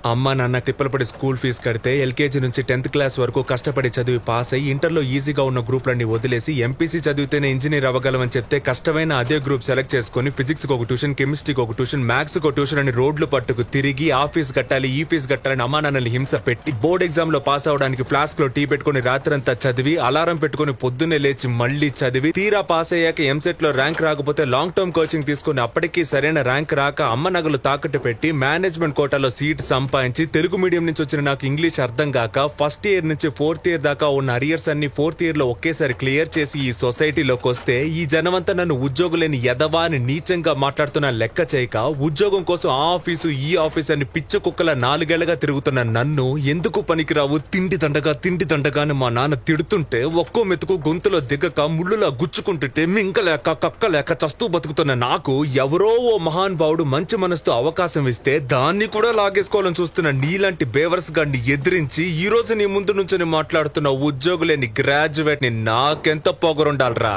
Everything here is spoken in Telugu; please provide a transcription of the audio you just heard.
అమ్మ నాన్న తిప్పలపడి స్కూల్ ఫీజు కడితే ఎల్కేజీ నుంచి 10th క్లాస్ వరకు కష్టపడి చదివి పాస్ అయ్యి ఇంటర్లో ఈజీగా ఉన్న గ్రూప్లన్నీ వదిలేసి ఎంపీసీ చదివితేనే ఇంజనీర్ అవ్వగలమని చెప్తే కష్టమైన అదే గ్రూప్ సెలెక్ట్ చేసుకుని ఫిజిక్స్కి ఒక ట్యూషన్, కెమిస్ట్రీకి ఒక ట్యూషన్, మ్యాథ్స్కి ఒక ట్యూషన్ అని రోడ్లు పట్టుకు తిరిగి ఆ ఫీజు కట్టాలి ఈ ఫీజు కట్టాలని అమ్మా నాన్నని హింస పెట్టి బోర్డ్ ఎగ్జామ్ లో పాస్ అవడానికి ఫ్లాస్క్ లో టీ పెట్టుకుని రాత్రంతా చదివి అలారం పెట్టుకుని పొద్దున్నే లేచి మళ్లీ చదివి తీరా పాస్ అయ్యాక ఎంసెట్ లో ర్యాంక్ రాకపోతే లాంగ్ టర్మ్ కోచింగ్ తీసుకుని అప్పటికీ సరైన ర్యాంక్ రాక అమ్మ నగలు తాకట్టు పెట్టి మేనేజ్మెంట్ కోటాలో సీట్ సంపాదించి తెలుగు మీడియం నుంచి వచ్చిన నాకు ఇంగ్లీష్ అర్థం కాక ఫస్ట్ ఇయర్ నుంచి 4th ఇయర్ దాకా ఉన్న అరియర్స్ అన్ని 4th ఇయర్ లో ఒకేసారి క్లియర్ చేసి ఈ సొసైటీలోకి వస్తే ఈ జనమంతా నన్ను ఉద్యోగులేని ఎదవా అని నీచంగా మాట్లాడుతున్న లెక్క చేయక ఉద్యోగం కోసం ఆ ఆఫీసు ఈ ఆఫీస్ అని పిచ్చ కుక్కల 4 ఏళ్లుగా తిరుగుతున్న నన్ను ఎందుకు పనికిరావు తిండి దండగా అని మా నాన్న తిడుతుంటే ఒక్కో మెతుకు గొంతులో దిగక ముళ్ళులా గుచ్చుకుంటుంటే మింకలేక కక్కలేక చస్తూ బతుకుతున్న నాకు ఎవరో ఓ మహానుభావుడు మంచి మనసుతో అవకాశం ఇస్తే దాన్ని కూడా లాగేసుకోవాలని చూస్తున్న నీలాంటి బేవర్స్ గాడిని ఎదిరించి ఈ రోజు నీ ముందు నుంచి మాట్లాడుతున్న ఉద్యోగులేని గ్రాడ్యుయేట్ ని నాకెంత పొగరుండాలరా.